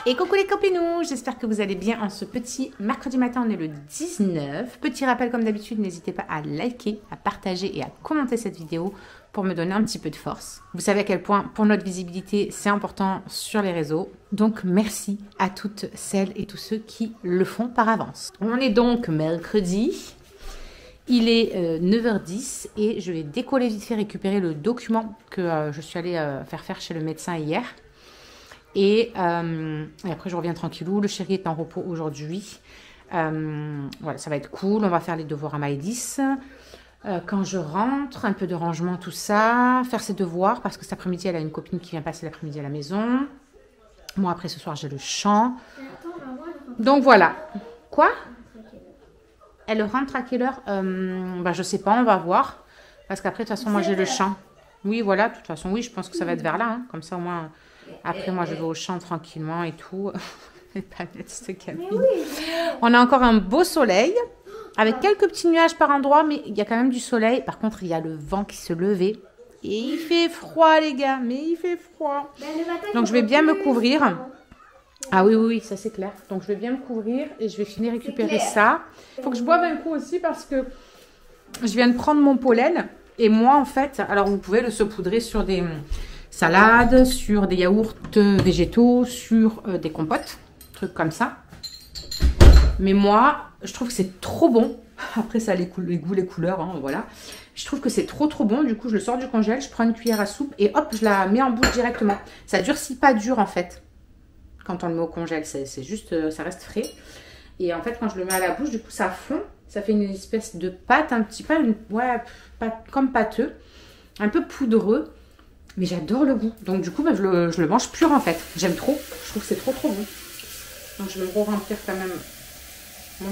Et coucou les copinous, j'espère que vous allez bien en ce petit mercredi matin, on est le 19. Petit rappel comme d'habitude, n'hésitez pas à liker, à partager et à commenter cette vidéo pour me donner un petit peu de force. Vous savez à quel point pour notre visibilité c'est important sur les réseaux. Donc merci à toutes celles et tous ceux qui le font par avance. On est donc mercredi, il est 9h10 et je vais décoller vite fait récupérer le document que je suis allée faire chez le médecin hier. Et après, je reviens tranquillou. Le chéri est en repos aujourd'hui. Voilà, ça va être cool. On va faire les devoirs à Maëlys. Quand je rentre, un peu de rangement, tout ça. Faire ses devoirs parce que cet après-midi, elle a une copine qui vient passer l'après-midi à la maison. Moi, après, ce soir, j'ai le chant. Donc, voilà. Quoi? Elle rentre à quelle heure? Je sais pas, on va voir. Parce qu'après, de toute façon, moi, j'ai le chant. Oui, voilà. De toute façon, oui, je pense que ça va être vers là. Hein. Comme ça, au moins... Après, moi, je vais au champ tranquillement et tout. C'est pas net, cette cabine. On a encore un beau soleil, avec quelques petits nuages par endroit, mais il y a quand même du soleil. Par contre, il y a le vent qui se levait. Et il fait froid, les gars, mais il fait froid. Donc, je vais bien me couvrir. Ah oui, oui, oui, ça c'est clair. Donc, je vais bien me couvrir et je vais finir récupérer ça. Il faut que je boive un coup aussi parce que je viens de prendre mon pollen. Et moi, en fait, alors vous pouvez le saupoudrer sur des... salade, sur des yaourts végétaux, sur des compotes, trucs comme ça. Mais moi, je trouve que c'est trop bon. Après, ça a les goûts, les couleurs, hein, voilà. Je trouve que c'est trop bon. Du coup, je le sors du congèle, je prends une cuillère à soupe et hop, je la mets en bouche directement. Ça durcit pas dur en fait. Quand on le met au congèle, c'est juste, ça reste frais. Et en fait, quand je le mets à la bouche, du coup, ça fond. Ça fait une espèce de pâte, un petit peu, ouais, comme pâteux, un peu poudreux. Mais j'adore le goût. Donc du coup, je le mange pur en fait. J'aime trop. Je trouve que c'est trop bon. Donc je vais me remplir quand même mon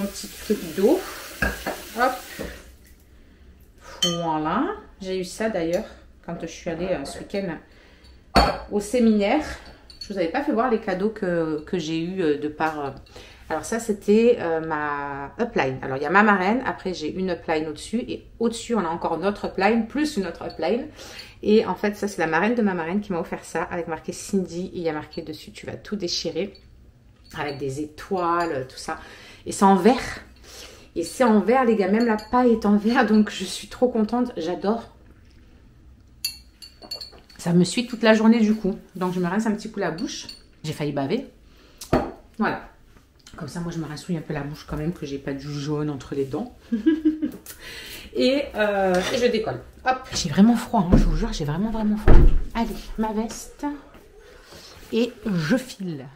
petit truc d'eau. Hop. Voilà. J'ai eu ça d'ailleurs quand je suis allée ce week-end au séminaire. Je vous avais pas fait voir les cadeaux que j'ai eu de par... Alors ça, c'était ma upline. Alors, il y a ma marraine. Après, j'ai une upline au-dessus. Et au-dessus, on a encore notre upline, plus une autre upline. Et en fait, ça, c'est la marraine de ma marraine qui m'a offert ça avec marqué Cindy. Et il y a marqué dessus, tu vas tout déchirer. Avec des étoiles, tout ça. Et c'est en verre. Et c'est en verre, les gars. Même la paille est en verre. Donc, je suis trop contente. J'adore. Ça me suit toute la journée, du coup. Donc, je me rince un petit coup la bouche. J'ai failli baver. Voilà. Comme ça, moi, je me rinsouille un peu la bouche quand même, que j'ai pas du jaune entre les dents. et je décolle. Hop. J'ai vraiment froid, hein, je vous jure, j'ai vraiment froid. Allez, ma veste. Et je file.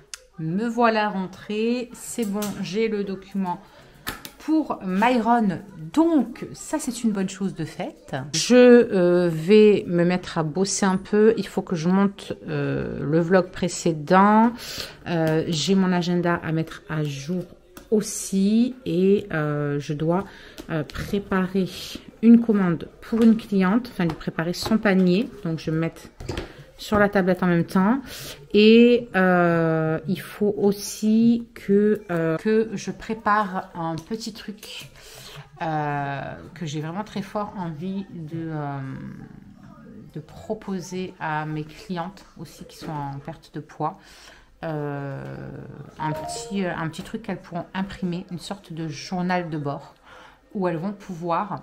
Me voilà rentrée. C'est bon, j'ai le document pour Myron. Donc, ça, c'est une bonne chose de fait. Je vais me mettre à bosser un peu. Il faut que je monte le vlog précédent. J'ai mon agenda à mettre à jour aussi. Et je dois préparer une commande pour une cliente. Enfin, lui préparer son panier. Donc, je vais me mettre sur la tablette en même temps. Et il faut aussi que je prépare un petit truc que j'ai vraiment très fort envie de proposer à mes clientes aussi qui sont en perte de poids. Un petit truc qu'elles pourront imprimer, une sorte de journal de bord où elles vont pouvoir,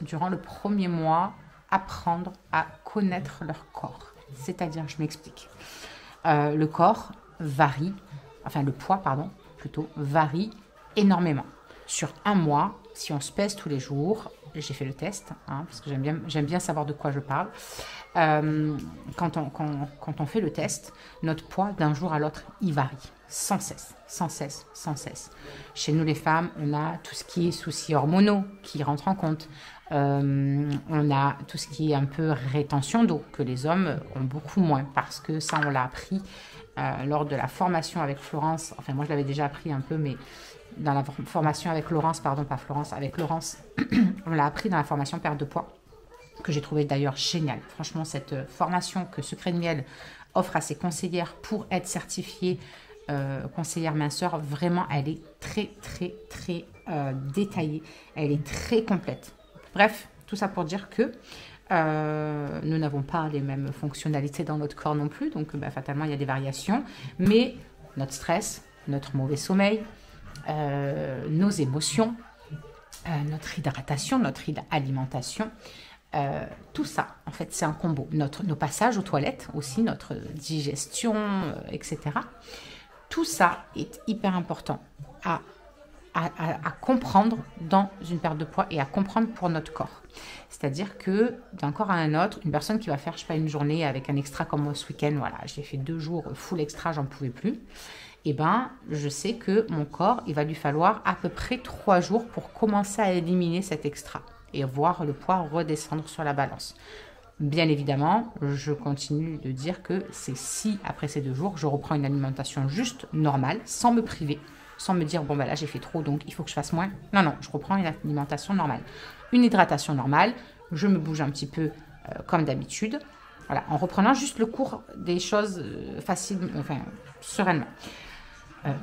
durant le premier mois, apprendre à connaître leur corps. C'est-à-dire, je m'explique. Le corps varie, enfin le poids, pardon, plutôt, varie énormément. Sur un mois, si on se pèse tous les jours, j'ai fait le test, hein, parce que j'aime bien savoir de quoi je parle. Quand on fait le test, notre poids d'un jour à l'autre, il varie. Sans cesse. Chez nous les femmes, on a tout ce qui est soucis hormonaux qui rentrent en compte. On a tout ce qui est un peu rétention d'eau que les hommes ont beaucoup moins parce que ça on l'a appris lors de la formation avec Florence. Enfin moi je l'avais déjà appris un peu mais dans la formation avec Laurence, pardon pas Florence, avec Laurence, on l'a appris dans la formation perte de poids que j'ai trouvé d'ailleurs génial. Franchement cette formation que Secret de Miel offre à ses conseillères pour être certifiée conseillère minceur, vraiment elle est très détaillée, elle est très complète. Bref, tout ça pour dire que Nous n'avons pas les mêmes fonctionnalités dans notre corps non plus, donc fatalement il y a des variations. Mais notre stress, notre mauvais sommeil, nos émotions, notre hydratation, notre alimentation, tout ça, en fait, c'est un combo. Nos passages aux toilettes aussi, notre digestion, etc. Tout ça est hyper important à comprendre dans une perte de poids et à comprendre pour notre corps. C'est-à-dire que d'un corps à un autre, une personne qui va faire, je sais pas, une journée avec un extra comme moi ce week-end, voilà, j'ai fait 2 jours full extra, j'en pouvais plus. Et ben, je sais que mon corps, il va lui falloir à peu près 3 jours pour commencer à éliminer cet extra et voir le poids redescendre sur la balance. Bien évidemment, je continue de dire que c'est si, après ces 2 jours, je reprends une alimentation juste normale, sans me priver, sans me dire, bon, ben là, j'ai fait trop, donc il faut que je fasse moins. Non, non, je reprends une alimentation normale. Une hydratation normale, je me bouge un petit peu comme d'habitude. Voilà, en reprenant juste le cours des choses facilement, enfin, sereinement.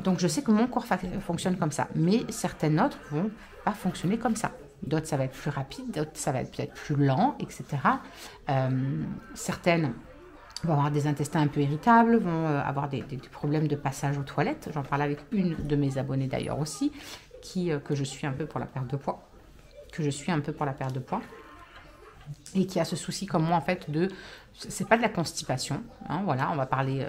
Donc, je sais que mon corps fonctionne comme ça, mais certaines autres vont pas fonctionner comme ça. D'autres, ça va être plus rapide, d'autres, ça va être peut-être plus lent, etc. Certaines vont avoir des intestins un peu irritables, vont avoir des problèmes de passage aux toilettes. J'en parle avec une de mes abonnées d'ailleurs aussi, que je suis un peu pour la perte de poids. Et qui a ce souci comme moi en fait c'est pas de la constipation, hein, voilà, on va parler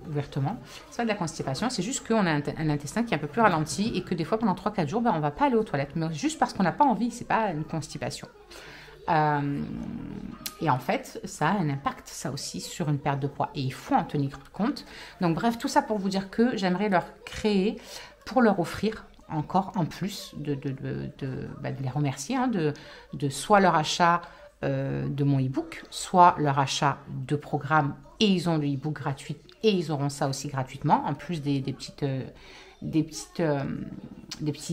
ouvertement, c'est pas de la constipation, c'est juste qu'on a un intestin qui est un peu plus ralenti et que des fois pendant 3-4 jours, on va pas aller aux toilettes, mais juste parce qu'on n'a pas envie, c'est pas une constipation. Et en fait, ça a un impact, ça aussi, sur une perte de poids et il faut en tenir compte. Donc bref, tout ça pour vous dire que j'aimerais leur créer, pour leur offrir encore en plus de les remercier, hein, de soit leur achat de mon e-book, soit leur achat de programmes, et ils ont le e-book gratuit et ils auront ça aussi gratuitement, en plus des petits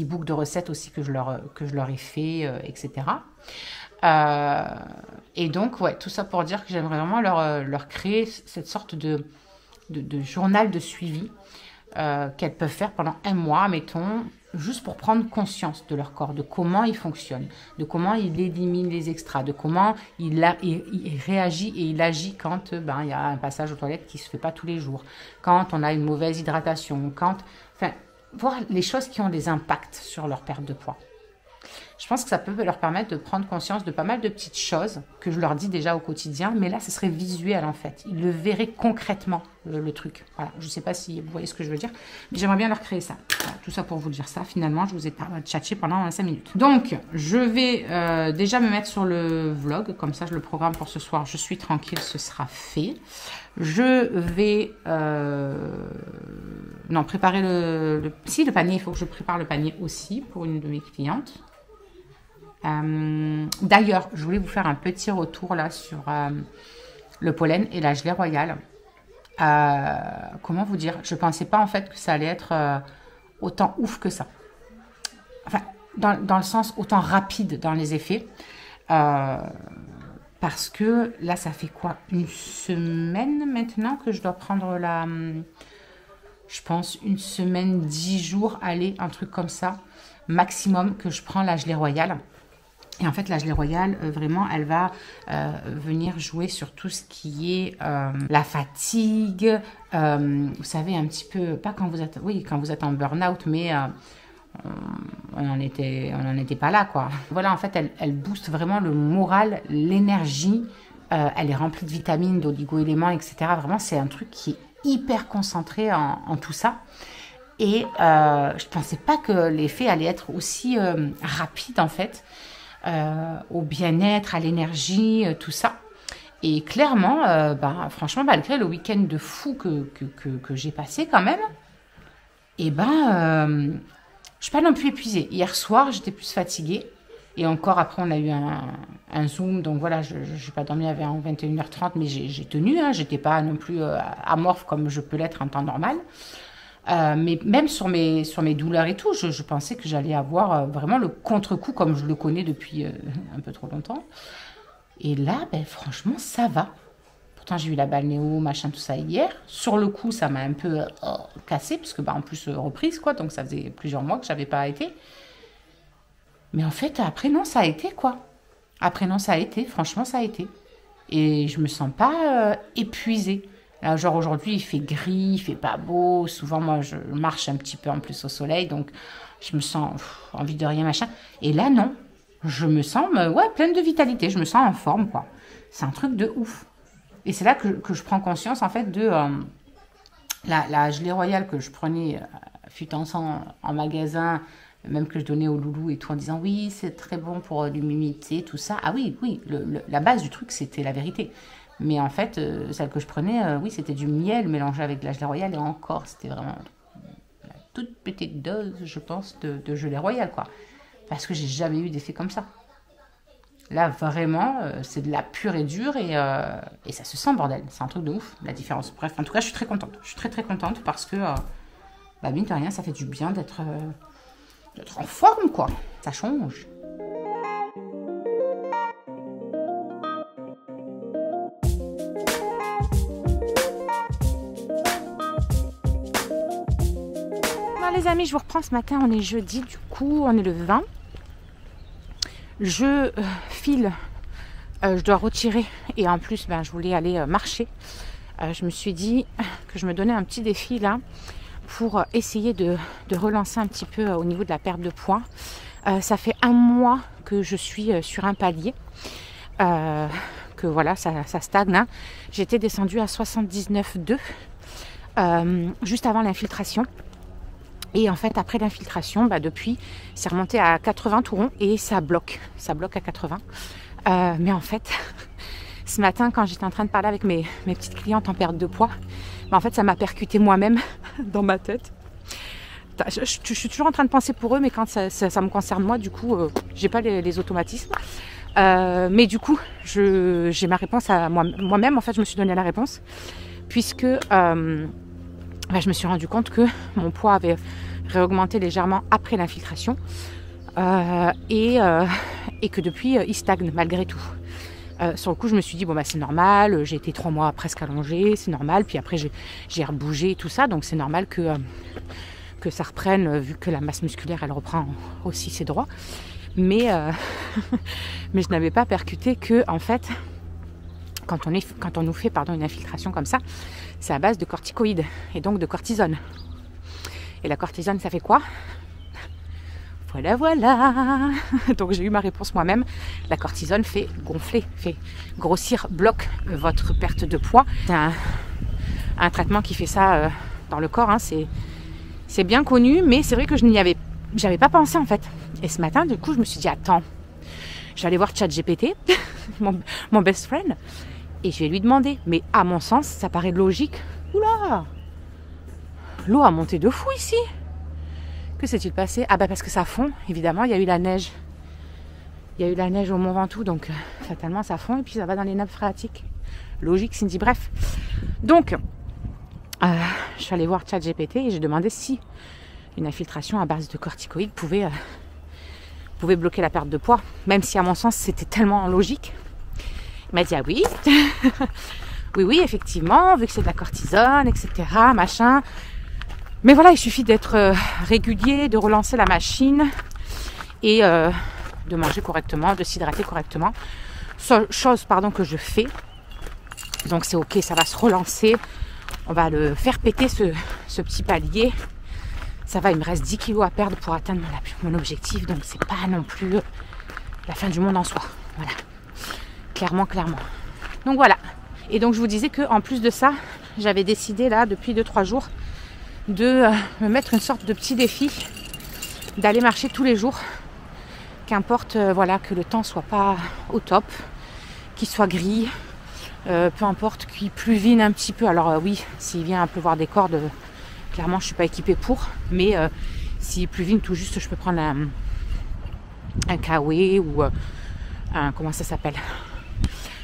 e-books de recettes aussi que je leur ai fait, etc. Et donc, ouais, tout ça pour dire que j'aimerais vraiment leur créer cette sorte de journal de suivi qu'elles peuvent faire pendant 1 mois, mettons, juste pour prendre conscience de leur corps, de comment il fonctionne, de comment il élimine les extras, de comment il réagit et il agit quand il y a un passage aux toilettes qui ne se fait pas tous les jours, quand on a une mauvaise hydratation, voir les choses qui ont des impacts sur leur perte de poids. Je pense que ça peut leur permettre de prendre conscience de pas mal de petites choses que je leur dis déjà au quotidien, mais là, ce serait visuel en fait. Ils le verraient concrètement, le truc. Voilà, je ne sais pas si vous voyez ce que je veux dire, mais j'aimerais bien leur créer ça. Voilà, tout ça pour vous dire ça. Finalement, je vous ai tchatché pendant 5 minutes. Donc, je vais déjà me mettre sur le vlog, comme ça je le programme pour ce soir. Je suis tranquille, ce sera fait. Je vais préparer le panier. Il faut que je prépare le panier aussi pour une de mes clientes. D'ailleurs, je voulais vous faire un petit retour là sur le pollen et la gelée royale. Comment vous dire? Je ne pensais pas en fait que ça allait être autant ouf que ça. Enfin, dans le sens autant rapide dans les effets. Parce que là, ça fait quoi? 1 semaine maintenant que je dois prendre je pense 1 semaine, 10 jours, allez, un truc comme ça, maximum, que je prends la gelée royale. Et en fait, la gelée royale, vraiment, elle va venir jouer sur tout ce qui est la fatigue. Vous savez, un petit peu, pas quand vous êtes en burn-out, mais on n'en était pas là, quoi. Voilà, en fait, elle booste vraiment le moral, l'énergie. Elle est remplie de vitamines, d'oligo-éléments, etc. Vraiment, c'est un truc qui est hyper concentré en tout ça. Et je ne pensais pas que l'effet allait être aussi rapide, en fait. Au bien-être, à l'énergie, tout ça. Et clairement, franchement, malgré le week-end de fou que j'ai passé quand même, je ne suis pas non plus épuisée. Hier soir, j'étais plus fatiguée. Et encore, après, on a eu un Zoom. Donc voilà, je n'ai pas dormi avant 21h30, mais j'ai tenu. Hein, je n'étais pas non plus amorphe comme je peux l'être en temps normal. Mais même sur mes douleurs et tout, je pensais que j'allais avoir vraiment le contre-coup comme je le connais depuis un peu trop longtemps. Et là, franchement, ça va. Pourtant, j'ai eu la balnéo, machin, tout ça hier. Sur le coup, ça m'a un peu cassé, parce que en plus, reprise, quoi. Donc, ça faisait plusieurs mois que je n'avais pas été. Mais en fait, après, non, ça a été, quoi. Après, non, ça a été. Franchement, ça a été. Et je me sens pas épuisée. Là, genre aujourd'hui, il fait gris, il fait pas beau. Souvent, moi, je marche un petit peu en plus au soleil. Donc, je me sens envie de rien, machin. Et là, non. Je me sens pleine de vitalité. Je me sens en forme, quoi. C'est un truc de ouf. Et c'est là que je prends conscience, en fait, de la gelée royale que je prenais fut en magasin, même que je donnais au loulou et tout, en disant oui, c'est très bon pour l'humidité, tout ça. Ah oui, la base du truc, c'était la vérité. Mais en fait, celle que je prenais, oui, c'était du miel mélangé avec de la gelée royale. Et encore, c'était vraiment la toute petite dose, je pense, de gelée royale, quoi. Parce que j'ai jamais eu d'effet comme ça. Là, vraiment, c'est de la pure et dure et ça se sent, bordel. C'est un truc de ouf, la différence. Bref, en tout cas, je suis très contente. Je suis très, très contente parce que, mine de rien, ça fait du bien d'être en forme, quoi. Ça change. Bon, les amis, je vous reprends ce matin. On est jeudi, du coup, on est le 20. Je file, je dois retirer et en plus je voulais aller marcher. Je me suis dit que je me donnais un petit défi là pour essayer de relancer un petit peu au niveau de la perte de poids. Ça fait 1 mois que je suis sur un palier, que voilà, ça stagne. Hein. J'étais descendue à 79,2 juste avant l'infiltration. Et en fait, après l'infiltration, depuis, c'est remonté à 80 tout rond et ça bloque. Ça bloque à 80. Mais en fait, ce matin, quand j'étais en train de parler avec mes petites clientes en perte de poids, en fait, ça m'a percuté moi-même dans ma tête. Je suis toujours en train de penser pour eux, mais quand ça me concerne moi, du coup, j'ai pas les automatismes. Mais du coup, j'ai ma réponse à moi-même. En fait, je me suis donné la réponse, puisque je me suis rendu compte que mon poids avait réaugmenté légèrement après l'infiltration et que depuis, il stagne malgré tout. Sur le coup, je me suis dit, c'est normal, j'ai été 3 mois presque allongée, c'est normal. Puis après, j'ai rebougé et tout ça, donc c'est normal que ça reprenne, vu que la masse musculaire, elle reprend aussi ses droits. Mais je n'avais pas percuté que, en fait, quand on nous fait une infiltration comme ça, c'est à base de corticoïdes et donc de cortisone. Et la cortisone, ça fait quoi ? Voilà. Donc j'ai eu ma réponse moi-même. La cortisone fait gonfler, fait grossir, bloque votre perte de poids. C'est un traitement qui fait ça dans le corps. Hein. C'est bien connu, mais c'est vrai que j'avais pas pensé en fait. Et ce matin, du coup, je me suis dit, attends, je vais aller voir ChatGPT, mon best friend, et je vais lui demander. Mais à mon sens, ça paraît logique. Oula, l'eau a monté de fou ici. Que s'est-il passé ? Parce que ça fond, évidemment, il y a eu la neige. Il y a eu la neige au Mont Ventoux, donc fatalement ça fond et puis ça va dans les nappes phréatiques. Logique, Cindy, bref. Donc, je suis allée voir ChatGPT et j'ai demandé si une infiltration à base de corticoïdes pouvait bloquer la perte de poids, même si à mon sens c'était tellement logique. Il m'a dit, ah oui, oui, effectivement, vu que c'est de la cortisone, etc., machin. Mais voilà, il suffit d'être régulier, de relancer la machine et de manger correctement, de s'hydrater correctement. Chose que je fais. Donc c'est ok, ça va se relancer. On va le faire péter ce petit palier. Ça va, il me reste 10 kilos à perdre pour atteindre mon objectif. Donc c'est pas non plus la fin du monde en soi. Voilà. Clairement. Donc voilà. Et donc je vous disais qu'en plus de ça, j'avais décidé là depuis 2-3 jours de me mettre une sorte de petit défi d'aller marcher tous les jours, qu'importe que le temps soit pas au top, qu'il soit gris, peu importe qu'il pluvine un petit peu. Alors oui, s'il vient à pleuvoir des cordes, clairement je suis pas équipée pour, mais s'il pluvine tout juste, je peux prendre un kawaii ou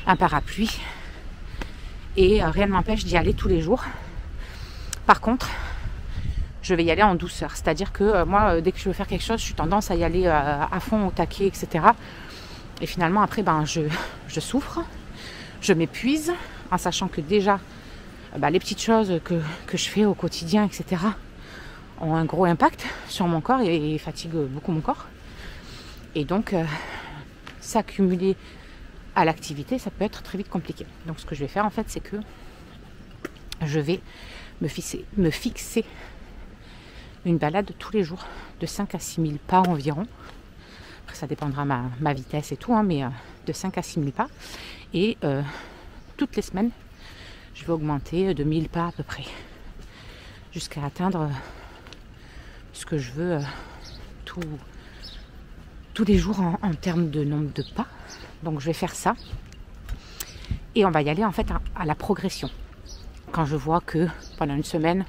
un parapluie, et rien ne m'empêche d'y aller tous les jours. Par contre, je vais y aller en douceur. C'est-à-dire que moi, dès que je veux faire quelque chose, je suis tendance à y aller à fond, au taquet, etc. Et finalement, après, je souffre, je m'épuise, en sachant que déjà, les petites choses que je fais au quotidien, etc., ont un gros impact sur mon corps et fatiguent beaucoup mon corps. Et donc, s'accumuler à l'activité, ça peut être très vite compliqué. Donc ce que je vais faire en fait, c'est que je vais me fixer une balade tous les jours de 5 à 6 000 pas environ. Après ça dépendra ma vitesse et tout, hein, mais de 5 à 6 000 pas. Et toutes les semaines, je vais augmenter de 1000 pas à peu près, jusqu'à atteindre ce que je veux tous les jours en termes de nombre de pas. Donc je vais faire ça. Et on va y aller en fait à la progression. Quand je vois que pendant une semaine,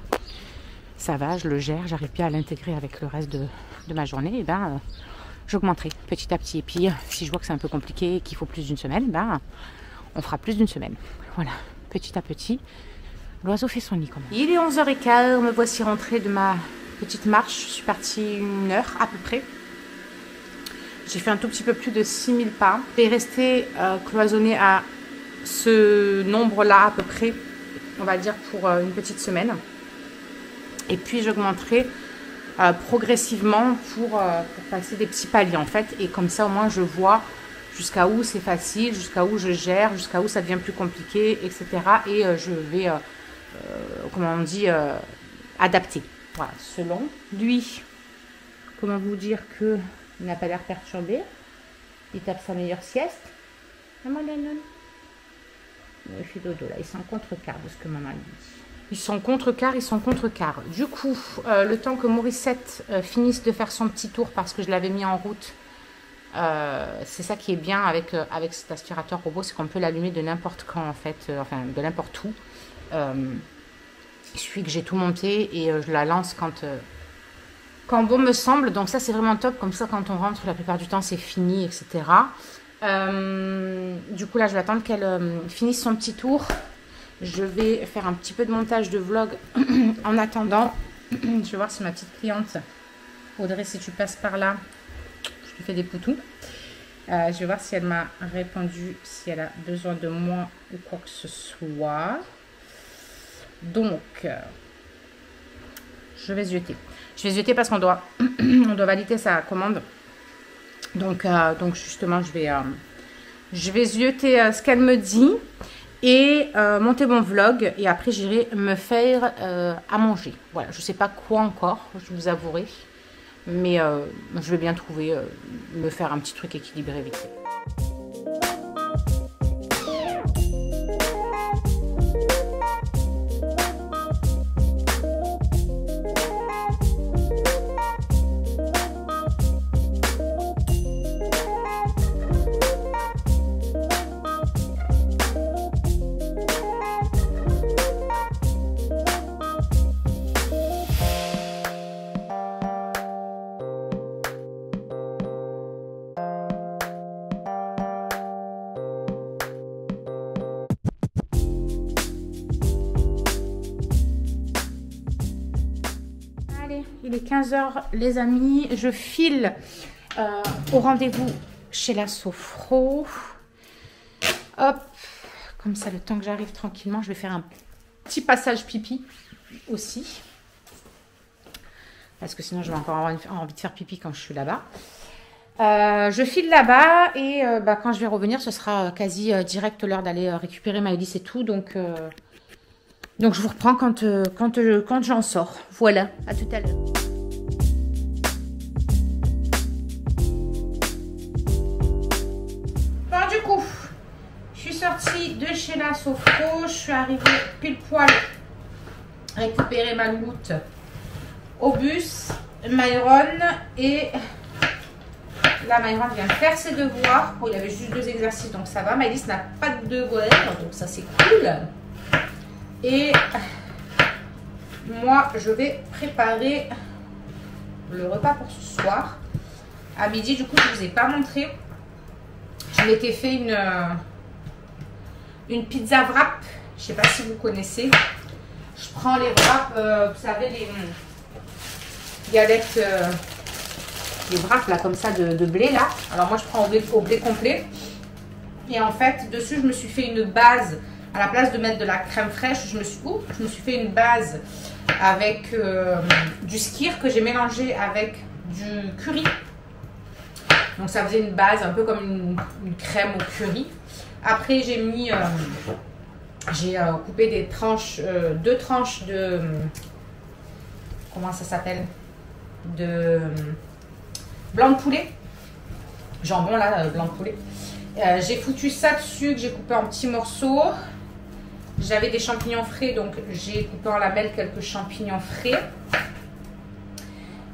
ça va, je le gère, j'arrive bien à l'intégrer avec le reste de ma journée, et ben j'augmenterai petit à petit. Et puis si je vois que c'est un peu compliqué et qu'il faut plus d'une semaine, ben on fera plus d'une semaine. Voilà, petit à petit, l'oiseau fait son nid quand même. Il est 11h15, me voici rentrée de ma petite marche. Je suis partie 1 heure à peu près. J'ai fait un tout petit peu plus de 6000 pas. Je vais rester cloisonnée à ce nombre-là à peu près, on va dire pour une petite semaine. Et puis j'augmenterai progressivement pour passer des petits paliers en fait. Et comme ça au moins je vois jusqu'à où c'est facile, jusqu'à où je gère, jusqu'à où ça devient plus compliqué, etc. Et je vais, comment on dit, adapter. Voilà, selon lui, comment vous dire que il n'a pas l'air perturbé. Il tape sa meilleure sieste. Maman Lennon. Il fait dodo là. Ils sont en contre-quart de ce que maman dit. Ils sont contre-quart, ils sont contre-quart. Du coup, le temps que Morissette finisse de faire son petit tour parce que je l'avais mis en route, c'est ça qui est bien avec cet aspirateur robot, c'est qu'on peut l'allumer de n'importe quand en fait, enfin de n'importe où. Il suffit que j'ai tout monté et je la lance quand bon me semble. Donc ça c'est vraiment top, comme ça quand on rentre la plupart du temps c'est fini, etc. Du coup là je vais attendre qu'elle finisse son petit tour. Je vais faire un petit peu de montage de vlog en attendant. Je vais voir si ma petite cliente Audrey, si tu passes par là, je te fais des poutous. Je vais voir si elle m'a répondu, si elle a besoin de moi ou quoi que ce soit. Donc je vais zioter. Je vais zioter parce qu'on doit, on doit valider sa commande. Donc justement, je vais zioter ce qu'elle me dit et monter mon vlog. Et après, j'irai me faire à manger. Voilà, je ne sais pas quoi encore, je vous avouerai. Mais je vais bien trouver, me faire un petit truc équilibré vite fait. Il est 15h les amis, je file au rendez-vous chez la sophro. Hop, comme ça le temps que j'arrive tranquillement, je vais faire un petit passage pipi aussi. Parce que sinon je vais encore avoir envie de faire pipi quand je suis là-bas. Je file là-bas et quand je vais revenir, ce sera quasi direct l'heure d'aller récupérer Maëlys et tout. Donc je vous reprends quand j'en sors. Voilà, à tout à l'heure. Bon, du coup, je suis sortie de chez la sophro. Je suis arrivée pile poil récupérer ma louloute au bus. Myron et là, Myron vient faire ses devoirs. Bon, il y avait juste 2 exercices, donc ça va. Maëlys n'a pas de devoirs, donc ça c'est cool. Et moi, je vais préparer le repas pour ce soir. À midi, du coup, je ne vous ai pas montré. Je m'étais fait une pizza wrap. Je ne sais pas si vous connaissez. Je prends les wraps, vous savez, les galettes, les wraps là, comme ça, de blé là. Alors moi, je prends au blé complet. Et en fait, dessus, je me suis fait une base. À la place de mettre de la crème fraîche, je me suis fait une base avec du skyr que j'ai mélangé avec du curry. Donc ça faisait une base, un peu comme une crème au curry. Après, j'ai mis, j'ai coupé des tranches, 2 tranches de, comment ça s'appelle, de blanc de poulet. Jambon là, blanc de poulet. J'ai foutu ça dessus, que j'ai coupé en petits morceaux. J'avais des champignons frais, donc j'ai coupé en lamelles quelques champignons frais.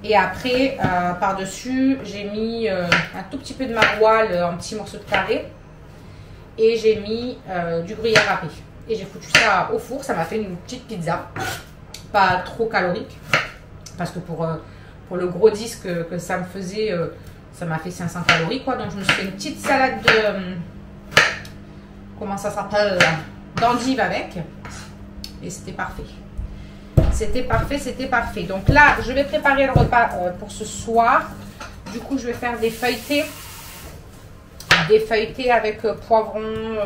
Et après, par-dessus, j'ai mis un tout petit peu de maroilles en petits morceaux de carré. Et j'ai mis du gruyère râpé. Et j'ai foutu ça au four. Ça m'a fait une petite pizza. Pas trop calorique. Parce que pour le gros disque que ça me faisait, ça m'a fait 500 calories, quoi. Donc je me suis fait une petite salade de... Comment ça s'appelle? D'endive avec. Et c'était parfait. C'était parfait, c'était parfait. Donc là, je vais préparer le repas pour ce soir. Du coup, je vais faire des feuilletés. Des feuilletés avec poivron.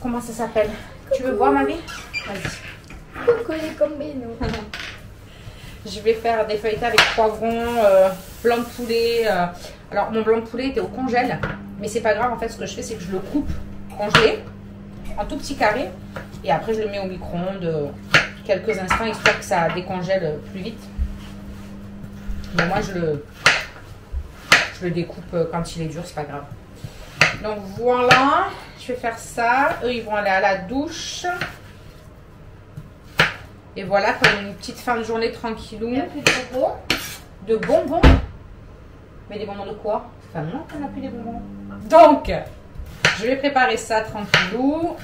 Comment ça s'appelle? Tu veux voir, mamie? Vas-y. Coucou les combino. Je vais faire des feuilletés avec poivron, blanc de poulet. Alors, mon blanc de poulet était au congèle. Mais c'est pas grave, en fait, ce que je fais, c'est que je le coupe congelé en tout petits carrés. Et après, je le mets au micro-ondes quelques instants, histoire que ça décongèle plus vite. Mais moi, je le découpe quand il est dur, c'est pas grave. Donc voilà, je vais faire ça. Eux, ils vont aller à la douche. Et voilà, comme une petite fin de journée tranquillou. Il n'y a plus de bonbons. De bonbons? Mais des bonbons de quoi? Ça fait longtemps qu'on n'a plus des bonbons. Donc, je vais préparer ça tranquillou.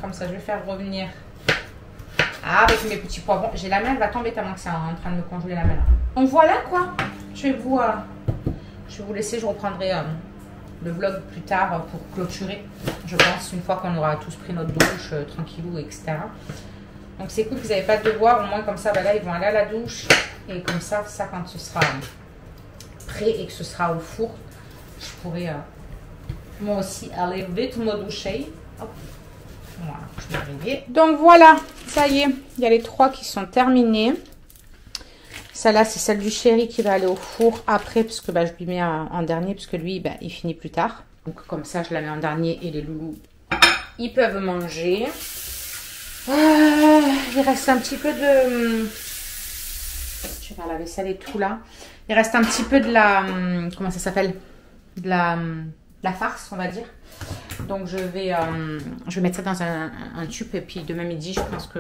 Comme ça, je vais faire revenir. Ah, avec mes petits poivrons. J'ai la main, elle va tomber tellement que c'est en train de me congeler la main. Donc voilà quoi. Je vais vous laisser. Je reprendrai le vlog plus tard pour clôturer. Je pense, une fois qu'on aura tous pris notre douche, tranquillou, etc. Donc c'est cool que vous n'avez pas de devoir. Au moins comme ça, bah là, ils vont aller à la douche. Et comme ça, quand ce sera prêt et que ce sera au four, je pourrai moi aussi aller vite me doucher. Hop. Voilà, je vais arriver. Donc voilà, ça y est, il y a les 3 qui sont terminés. Celle-là, c'est celle du chéri qui va aller au four après, parce que bah, je lui mets en dernier, parce que lui, bah, il finit plus tard. Donc comme ça, je la mets en dernier et les loulous, ils peuvent manger. Il reste un petit peu de... Je vais faire la vaisselle et tout là. Il reste un petit peu de la... Comment ça s'appelle? De la farce, on va dire. Donc je vais mettre ça dans un tube et puis demain midi, je pense que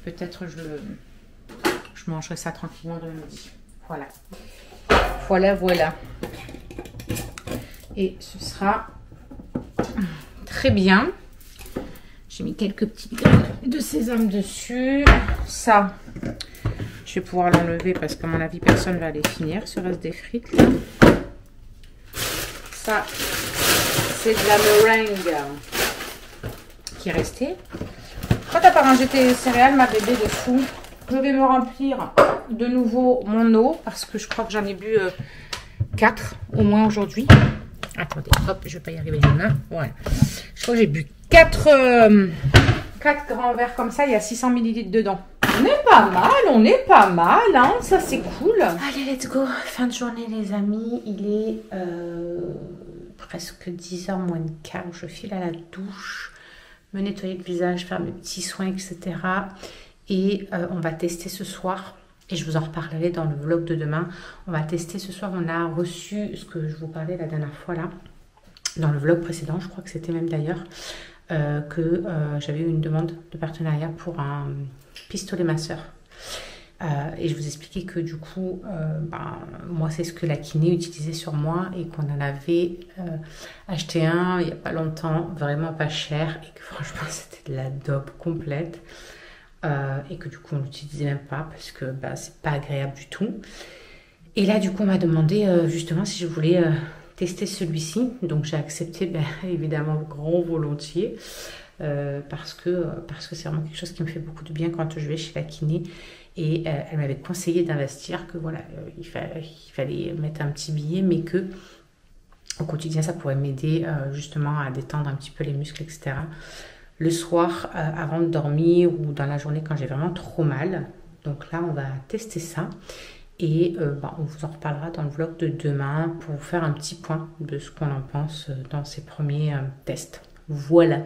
peut-être je mangerai ça tranquillement demain midi. Voilà. Voilà. Et ce sera très bien. J'ai mis quelques petites graines de sésame dessus. Ça, je vais pouvoir l'enlever parce qu'à mon avis, personne ne va les finir. Ce reste des frites là. Ça, c'est de la meringue qui est restée. Quand t'as pas rangé tes céréales, ma bébé de fou, je vais me remplir de nouveau mon eau parce que je crois que j'en ai bu 4 au moins aujourd'hui. Attendez, hop, je vais pas y arriver les mains. Voilà. Je crois que j'ai bu 4 grands verres comme ça, il y a 600 ml dedans. On est pas mal, hein, ça c'est cool. Allez, let's go, fin de journée les amis, il est presque 10h moins de quart, je file à la douche, me nettoyer le visage, faire mes petits soins, etc. Et on va tester ce soir, et je vous en reparlerai dans le vlog de demain. On va tester ce soir, on a reçu ce que je vous parlais la dernière fois là, dans le vlog précédent, je crois que c'était même d'ailleurs, que j'avais eu une demande de partenariat pour un pistolet masseur. Et je vous expliquais que du coup, moi c'est ce que la kiné utilisait sur moi et qu'on en avait acheté un il n'y a pas longtemps, vraiment pas cher, et que franchement c'était de la dope complète. Et que du coup on l'utilisait même pas parce que c'est pas agréable du tout. Et là du coup on m'a demandé justement si je voulais tester celui-ci, donc j'ai accepté évidemment grand volontiers parce que c'est vraiment quelque chose qui me fait beaucoup de bien quand je vais chez la kiné. Et elle m'avait conseillé d'investir, que voilà, il fallait mettre un petit billet, mais que au quotidien ça pourrait m'aider justement à détendre un petit peu les muscles, etc. Le soir, avant de dormir ou dans la journée quand j'ai vraiment trop mal. Donc là, on va tester ça. Et on vous en reparlera dans le vlog de demain pour vous faire un petit point de ce qu'on en pense dans ces premiers tests. Voilà.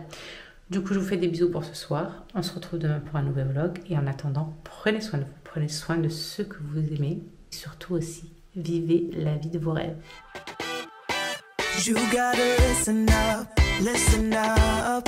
Du coup, je vous fais des bisous pour ce soir. On se retrouve demain pour un nouvel vlog. Et en attendant, prenez soin de vous, prenez soin de ceux que vous aimez. Et surtout aussi, vivez la vie de vos rêves. You gotta listen up, listen up.